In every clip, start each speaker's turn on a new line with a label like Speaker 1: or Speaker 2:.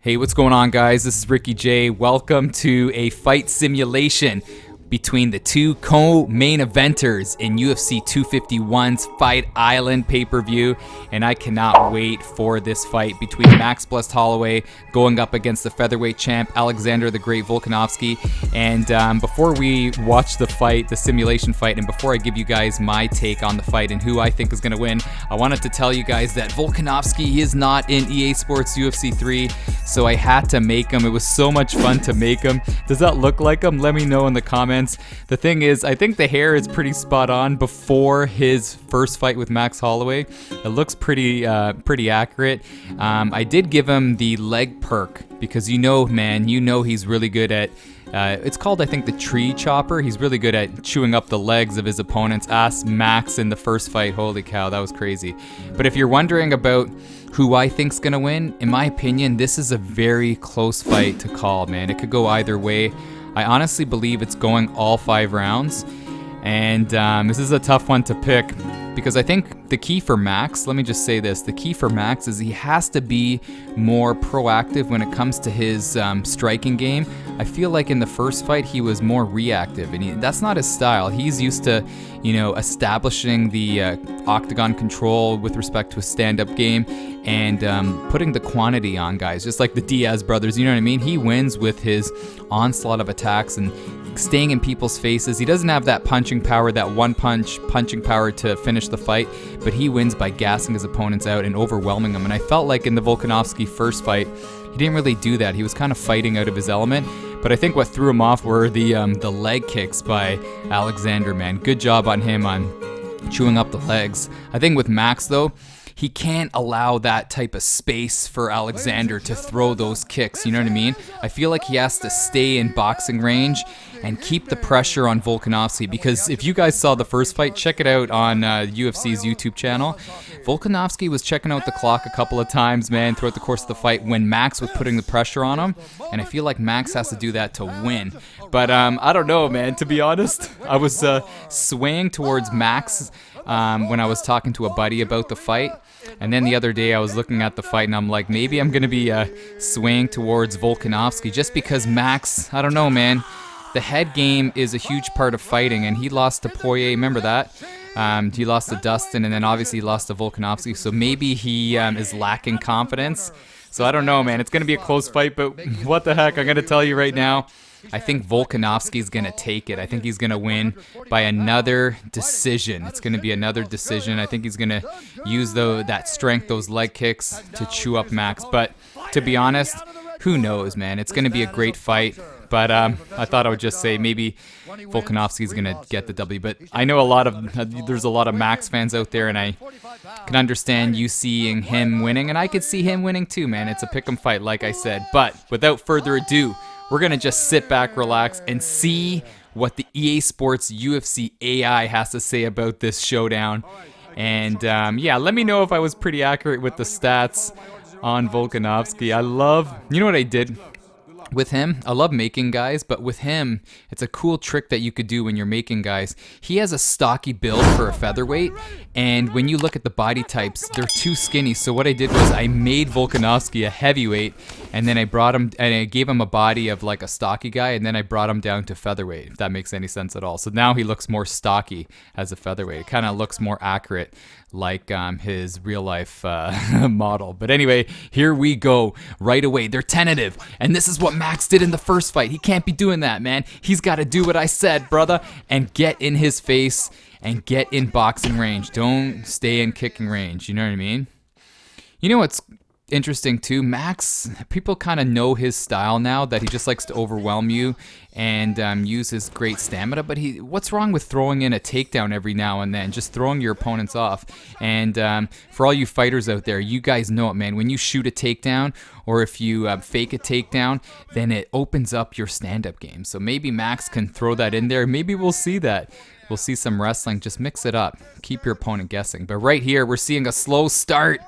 Speaker 1: Hey, what's going on, guys? This is Ricky J. Welcome to a fight simulation between the two co-main eventers in UFC 251's Fight Island pay-per-view, and I cannot wait for this fight between Max Blessed Holloway going up against the featherweight champ Alexander the Great Volkanovski. And before we watch the fight, the simulation fight, and before I give you guys my take on the fight and who I think is going to win, I wanted to tell you guys that Volkanovski is not in EA Sports UFC 3, so I had to make him. It was so much fun to make him. Does that look like him? Let me know in the comments. The thing is, I think the hair is pretty spot on before his first fight with Max Holloway. It looks pretty accurate. I did give him the leg perk because man, he's really good at it's called, I think, the tree chopper. He's really good at chewing up the legs of his opponents. Ask Max in the first fight. Holy cow, that was crazy. But if you're wondering about who I think's gonna win, in my opinion, this is a very close fight to call, man. It could go either way. I honestly believe it's going all 5 rounds, and this is a tough one to pick because I think the key for Max, let me just say this, the key for Max is he has to be more proactive when it comes to his striking game. I feel like in the first fight he was more reactive, and that's not his style. He's used to, establishing the octagon control with respect to a stand-up game and putting the quantity on guys, just like the Diaz brothers, you know what I mean? He wins with his onslaught of attacks and staying in people's faces. He doesn't have that punching power, that punching power to finish the fight, but he wins by gassing his opponents out and overwhelming them. And I felt like in the Volkanovski first fight, he didn't really do that. He was kind of fighting out of his element. But I think what threw him off were the leg kicks by Alexander, man. Good job on him on chewing up the legs. I think with Max, though, he can't allow that type of space for Alexander to throw those kicks, you know what I mean? I feel like he has to stay in boxing range and keep the pressure on Volkanovski, because if you guys saw the first fight, check it out on UFC's YouTube channel. Volkanovski was checking out the clock a couple of times, man, throughout the course of the fight when Max was putting the pressure on him, and I feel like Max has to do that to win. But I don't know, man, to be honest. I was swaying towards Max when I was talking to a buddy about the fight. And then the other day I was looking at the fight and I'm like, maybe I'm going to be swaying towards Volkanovski just because Max, I don't know, man. The head game is a huge part of fighting, and he lost to Poirier, remember that? He lost to Dustin, and then obviously he lost to Volkanovski, so maybe he is lacking confidence. So I don't know, man. It's going to be a close fight, but what the heck, I'm going to tell you right now, I think Volkanovski's going to take it. I think he's going to win by another decision. It's going to be another decision. I think he's going to use that strength, those leg kicks, to chew up Max. But to be honest, who knows, man? It's going to be a great fight. But I thought I would just say maybe Volkanovski's going to get the W. But I know there's a lot of Max fans out there, and I can understand you seeing him winning. And I could see him winning too, man. It's a pick'em fight, like I said. But without further ado, we're going to just sit back, relax, and see what the EA Sports UFC AI has to say about this showdown. And yeah, let me know if I was pretty accurate with the stats on Volkanovski. You know what I did with him? I love making guys, but with him, it's a cool trick that you could do when you're making guys. He has a stocky build for a featherweight, and when you look at the body types, they're too skinny. So what I did was I made Volkanovski a heavyweight, and then I gave him a body of like a stocky guy, and then I brought him down to featherweight, if that makes any sense at all. So now he looks more stocky as a featherweight. It kind of looks more accurate, like his real life model. But anyway, here we go right away. They're tentative, and this is what Max did in the first fight. He can't be doing that, man. He's got to do what I said, brother, and get in his face and get in boxing range. Don't stay in kicking range, you know what I mean? You know what's interesting too, Max, people kind of know his style now, that he just likes to overwhelm you and use his great stamina. But what's wrong with throwing in a takedown every now and then, just throwing your opponents off? And for all you fighters out there, you guys know it, man. When you shoot a takedown, or if you fake a takedown, then it opens up your stand-up game. So maybe Max can throw that in there. Maybe we'll see that. We'll see some wrestling. Just mix it up. Keep your opponent guessing. But right here, we're seeing a slow start.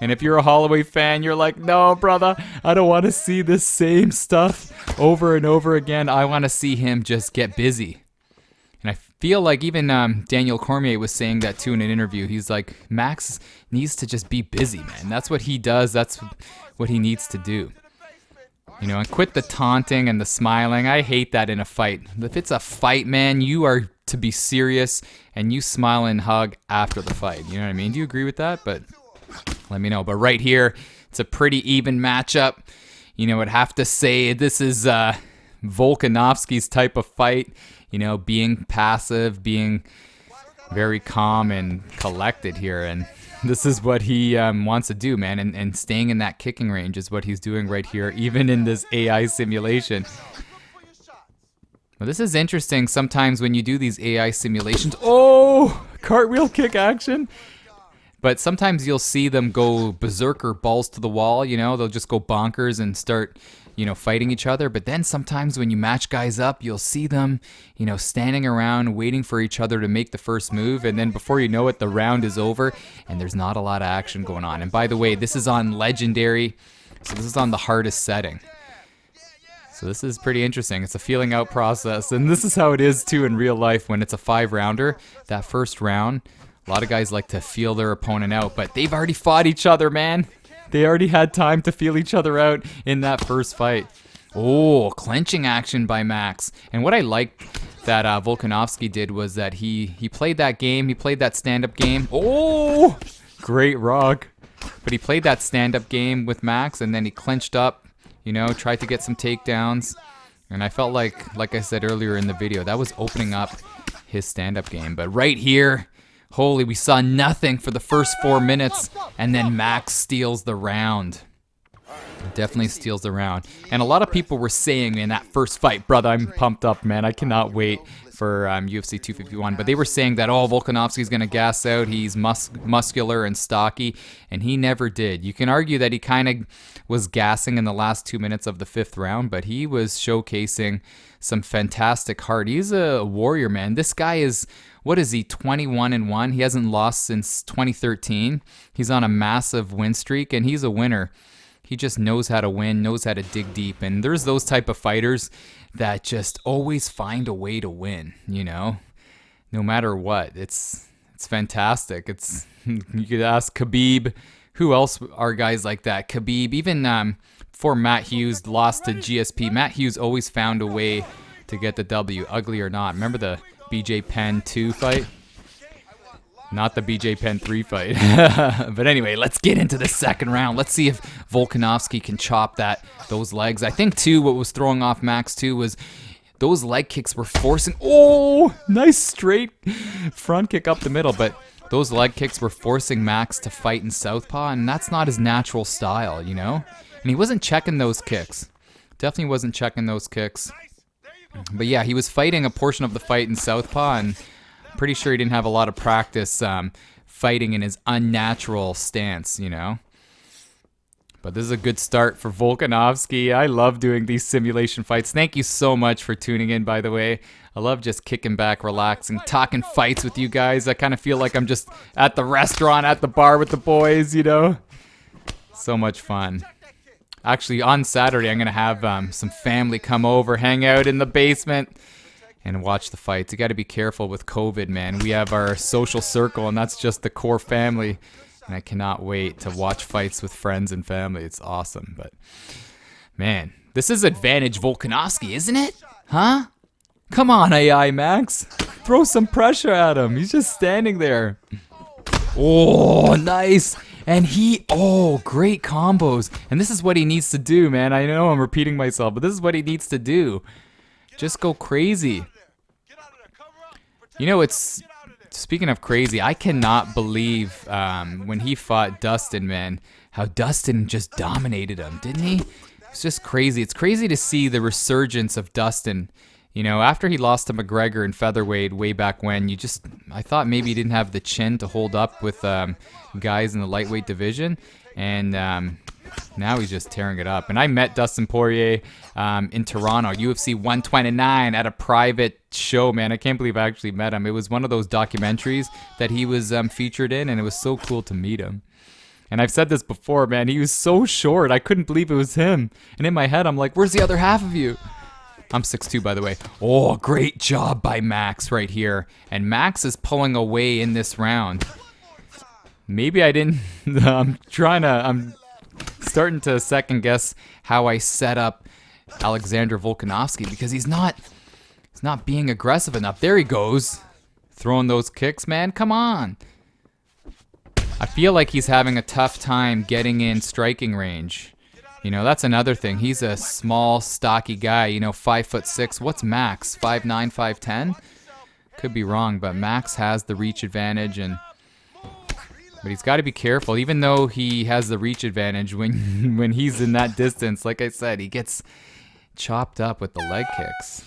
Speaker 1: And if you're a Holloway fan, you're like, no, brother, I don't want to see this same stuff over and over again. I want to see him just get busy. And I feel like even Daniel Cormier was saying that too in an interview. He's like, Max needs to just be busy, man. That's what he does. That's what he needs to do. You know, and quit the taunting and the smiling. I hate that in a fight. If it's a fight, man, you are to be serious and you smile and hug after the fight. You know what I mean? Do you agree with that? But let me know. But right here, it's a pretty even matchup. You know, I'd have to say this is Volkanovski's type of fight. You know, being passive, being very calm and collected here. And this is what he wants to do, man. And staying in that kicking range is what he's doing right here, even in this AI simulation. Well, this is interesting sometimes when you do these AI simulations. Oh, cartwheel kick action. But sometimes you'll see them go berserker, balls to the wall, you know. They'll just go bonkers and start, you know, fighting each other. But then sometimes when you match guys up, you'll see them, you know, standing around waiting for each other to make the first move. And then before you know it, the round is over and there's not a lot of action going on. And by the way, this is on Legendary. So this is on the hardest setting. So this is pretty interesting. It's a feeling out process. And this is how it is too in real life when it's a 5-rounder. That first round, a lot of guys like to feel their opponent out, but they've already fought each other, man. They already had time to feel each other out in that first fight. Oh, clenching action by Max. And what I liked that Volkanovski did was that he played that game. He played that stand-up game. Oh, great rock. But he played that stand-up game with Max, and then he clenched up, you know, tried to get some takedowns. And I felt like I said earlier in the video, that was opening up his stand-up game. But right here, holy, we saw nothing for the first 4 minutes, and then Max steals the round. Definitely steals the round. And a lot of people were saying in that first fight, brother, I'm pumped up, man. I cannot wait for UFC 251. But they were saying that, oh, Volkanovski's going to gas out. He's muscular and stocky, and he never did. You can argue that he kind of was gassing in the last 2 minutes of the 5th round, but he was showcasing some fantastic heart. He's a warrior, man. This guy is... What is he, 21-1? He hasn't lost since 2013. He's on a massive win streak, and he's a winner. He just knows how to win, knows how to dig deep. And there's those type of fighters that just always find a way to win, you know? No matter what. It's fantastic. You could ask Khabib. Who else are guys like that? Khabib, even before Matt Hughes lost to GSP, Matt Hughes always found a way to get the W, ugly or not. Remember the BJ Penn 2 fight? Not the BJ Penn 3 fight. But anyway, let's get into the second round. Let's see if Volkanovski can chop those legs. I think, too, what was throwing off Max, too, was those leg kicks were forcing... Oh, nice straight front kick up the middle. But those leg kicks were forcing Max to fight in southpaw, and that's not his natural style, you know? And he wasn't checking those kicks. Definitely wasn't checking those kicks. But yeah, he was fighting a portion of the fight in southpaw, and I'm pretty sure he didn't have a lot of practice fighting in his unnatural stance, you know. But this is a good start for Volkanovski. I love doing these simulation fights. Thank you so much for tuning in, by the way. I love just kicking back, relaxing, talking fights with you guys. I kind of feel like I'm just at the restaurant, at the bar with the boys, you know. So much fun. Actually, on Saturday, I'm going to have some family come over, hang out in the basement, and watch the fights. You got to be careful with COVID, man. We have our social circle, and that's just the core family. And I cannot wait to watch fights with friends and family. It's awesome. But, man, this is advantage Volkanovski, isn't it? Huh? Come on, AI Max. Throw some pressure at him. He's just standing there. Oh, nice. And great combos. And this is what he needs to do, man. I know I'm repeating myself, but this is what he needs to do. Just go crazy. You know, speaking of crazy, I cannot believe when he fought Dustin, man, how Dustin just dominated him, didn't he? It's just crazy. It's crazy to see the resurgence of Dustin. You know, after he lost to McGregor in featherweight way back when, I thought maybe he didn't have the chin to hold up with guys in the lightweight division, and now he's just tearing it up. And I met Dustin Poirier in Toronto, UFC 129, at a private show, man. I can't believe I actually met him. It was one of those documentaries that he was featured in, and it was so cool to meet him. And I've said this before, man, he was so short, I couldn't believe it was him. And in my head, I'm like, where's the other half of you? I'm 6'2", by the way. Oh, great job by Max right here. And Max is pulling away in this round. Maybe I didn't... I'm starting to second guess how I set up Alexander Volkanovski because he's not being aggressive enough. There he goes. Throwing those kicks, man. Come on. I feel like he's having a tough time getting in striking range. You know, that's another thing. He's a small, stocky guy, you know, 5'6". What's Max? 5'9", 5'10"? Could be wrong, but Max has the reach advantage, but he's got to be careful. Even though he has the reach advantage, when he's in that distance, like I said, he gets chopped up with the leg kicks.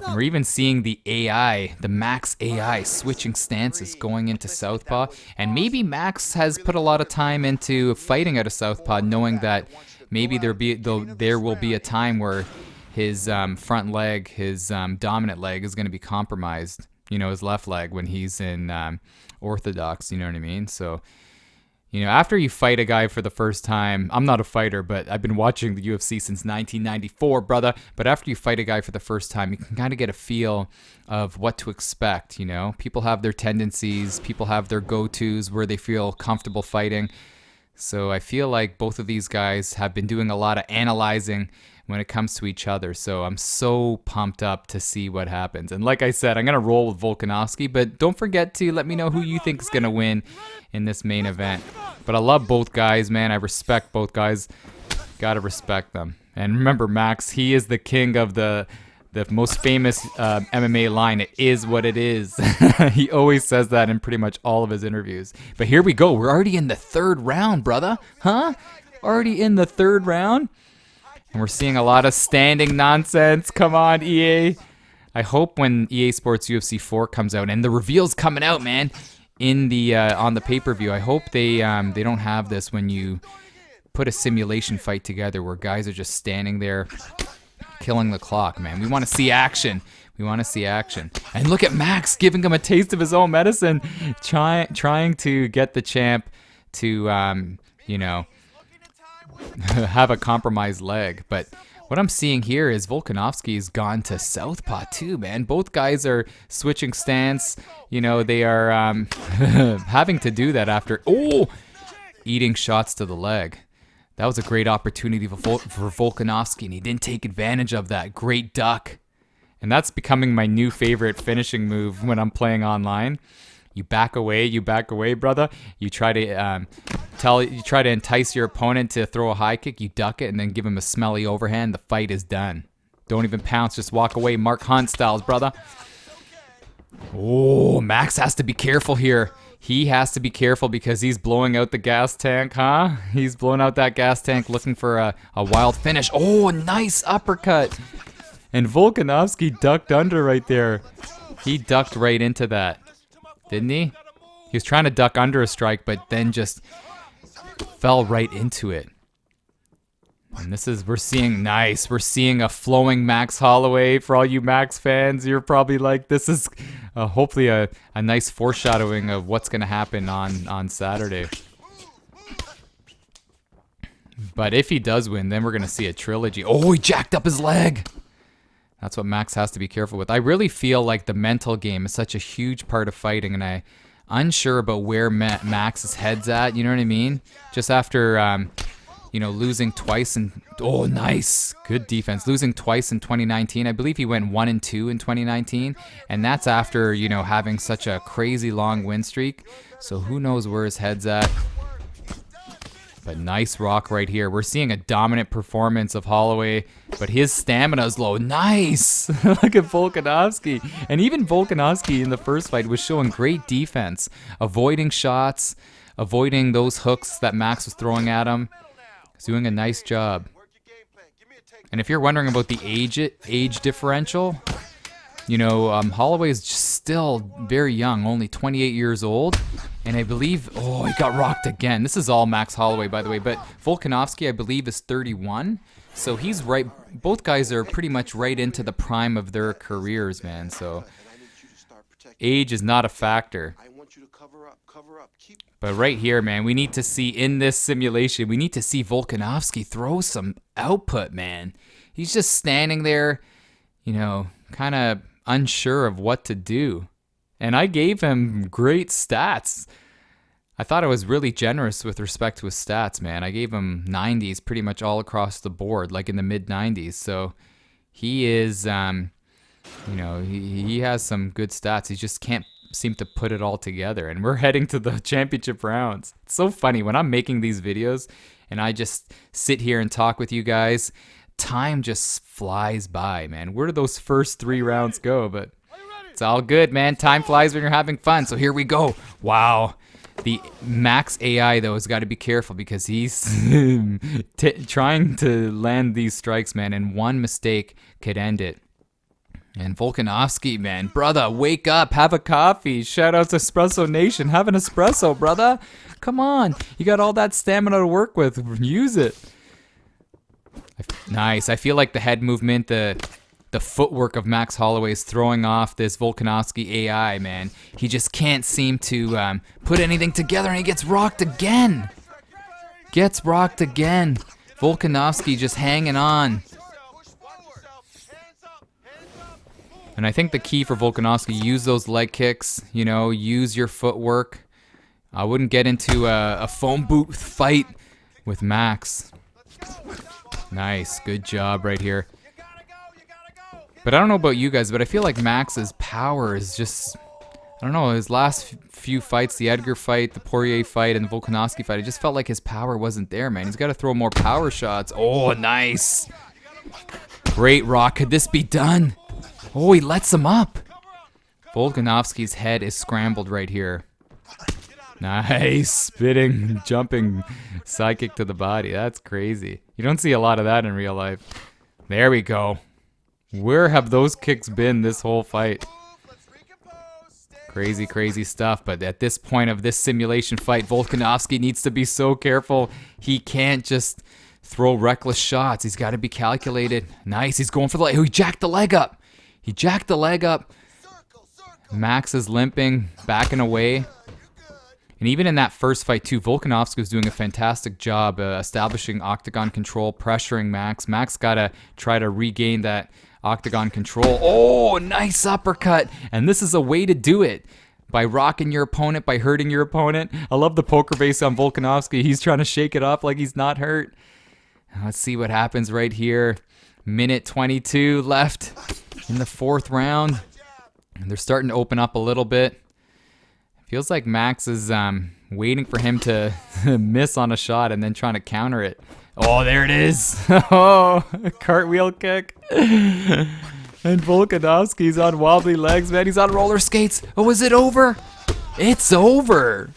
Speaker 1: And we're even seeing the AI, the Max AI, switching stances going into southpaw. And maybe Max has put a lot of time into fighting out of southpaw, knowing that maybe there will be a time where his front leg, his dominant leg, is going to be compromised. You know, his left leg when he's in orthodox. You know what I mean? So, you know, after you fight a guy for the first time, I'm not a fighter, but I've been watching the UFC since 1994, brother. But after you fight a guy for the first time, you can kind of get a feel of what to expect, you know? People have their tendencies, people have their go-tos where they feel comfortable fighting. So I feel like both of these guys have been doing a lot of analyzing when it comes to each other. So I'm so pumped up to see what happens. And like I said, I'm going to roll with Volkanovski, but don't forget to let me know who you think is going to win in this main event. But I love both guys, man. I respect both guys. Got to respect them. And remember, Max, he is the king of the most famous MMA line, "It is what it is." He always says that in pretty much all of his interviews. But here we go. We're already in the third round, brother. Huh? Already in the third round? And we're seeing a lot of standing nonsense. Come on, EA. I hope when EA Sports UFC 4 comes out, and the reveal's coming out, man, in the on the pay-per-view, I hope they don't have this when you put a simulation fight together where guys are just standing there killing the clock, man. We want to see action. We want to see action. And look at Max giving him a taste of his own medicine, trying to get the champ to, you know, have a compromised leg. But what I'm seeing here is Volkanovski's gone to southpaw too, man. Both guys are switching stance. You know, they are having to do that after eating shots to the leg. That was a great opportunity for Volkanovski, and he didn't take advantage of that. Great duck. And that's becoming my new favorite finishing move when I'm playing online. You back away, brother. You try to entice your opponent to throw a high kick, you duck it, and then give him a smelly overhand. The fight is done. Don't even pounce, just walk away. Mark Hunt styles, brother. Oh, Max has to be careful here. He has to be careful because he's blowing out the gas tank, huh? He's blowing out that gas tank looking for a wild finish. Oh, a nice uppercut. And Volkanovski ducked under right there. He ducked right into that, didn't he? He was trying to duck under a strike, but then just fell right into it. And we're seeing a flowing Max Holloway. For all you Max fans, you're probably like, this is hopefully a nice foreshadowing of what's going to happen on Saturday. But if he does win, then we're going to see a trilogy. Oh, he jacked up his leg. That's what Max has to be careful with. I really feel like the mental game is such a huge part of fighting, and I'm unsure about where Max's head's at. You know what I mean? Just after, losing twice nice. Good defense. Losing twice in 2019. I believe he went 1-2 in 2019, and that's after, having such a crazy long win streak. So who knows where his head's at. But nice rock right here. We're seeing a dominant performance of Holloway, but his stamina's low. Nice! Look at Volkanovski. And even Volkanovski in the first fight was showing great defense, avoiding shots, avoiding those hooks that Max was throwing at him. He's doing a nice job. And if you're wondering about the age differential, Holloway is still very young, only 28 years old. And I believe, he got rocked again. This is all Max Holloway, by the way. But Volkanovski, I believe, is 31. So he's right. Both guys are pretty much right into the prime of their careers, man. So age is not a factor. But right here, man, we need to see in this simulation, we need to see Volkanovski throw some output, man. He's just standing there, kind of unsure of what to do. And I gave him great stats. I thought I was really generous with respect to his stats, man. I gave him 90s pretty much all across the board, like in the mid 90s. So he is, he has some good stats. He just can't seem to put it all together. And we're heading to the championship rounds. It's so funny when I'm making these videos and I just sit here and talk with you guys. Time just flies by, man. Where do those first 3 rounds go? But it's all good, man. Time flies when you're having fun. So here we go. Wow. The Max AI, though, has got to be careful because he's trying to land these strikes, man, and one mistake could end it. And Volkanovski, man, brother, wake up, have a coffee. Shout out to Espresso Nation. Have an espresso, brother. Come on. You got all that stamina to work with. Use it. Nice. I feel like the head movement, the footwork of Max Holloway is throwing off this Volkanovski AI, man. He just can't seem to put anything together, and he gets rocked again. Volkanovski just hanging on. And I think the key for Volkanovski, use those leg kicks, use your footwork. I wouldn't get into a phone booth fight with Max. Nice, good job right here. But I don't know about you guys, but I feel like Max's power is just, I don't know, his last few fights, the Edgar fight, the Poirier fight, and the Volkanovski fight, it just felt like his power wasn't there, man. He's got to throw more power shots. Oh, nice. Great rock. Could this be done? Oh, he lets him up. Volkanovski's head is scrambled right here. Nice. Spitting, jumping side kick to the body. That's crazy. You don't see a lot of that in real life. There we go. Where have those kicks been this whole fight? Crazy, crazy stuff. But at this point of this simulation fight, Volkanovski needs to be so careful. He can't just throw reckless shots. He's got to be calculated. Nice. He's going for the leg. Oh, he jacked the leg up. Max is limping, backing away. And even in that first fight, too, Volkanovski was doing a fantastic job establishing octagon control, pressuring Max. Max got to try to regain that octagon control. Oh, nice uppercut. And this is a way to do it. By rocking your opponent, by hurting your opponent. I love the poker face on Volkanovski. He's trying to shake it up like he's not hurt. Let's see what happens right here. Minute 22 left in the 4th round. And they're starting to open up a little bit. Feels like Max is waiting for him to miss on a shot and then trying to counter it. Oh, there it is. Oh, a cartwheel kick. And Volkanovski's on wobbly legs, man. He's on roller skates. Oh, is it over? It's over.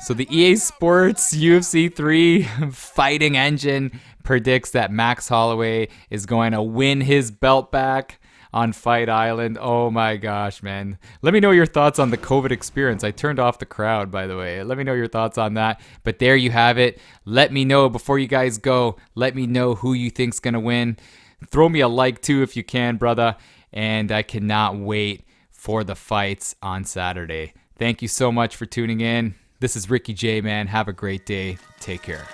Speaker 1: So the EA Sports UFC 3 fighting engine predicts that Max Holloway is going to win his belt back on Fight Island. Oh my gosh, man. Let me know your thoughts on the COVID experience. I turned off the crowd, by the way. Let me know your thoughts on that. But there you have it. Let me know before you guys go. Let me know who you think's going to win. Throw me a like too if you can, brother. And I cannot wait for the fights on Saturday. Thank you so much for tuning in. This is Ricky J, man. Have a great day. Take care.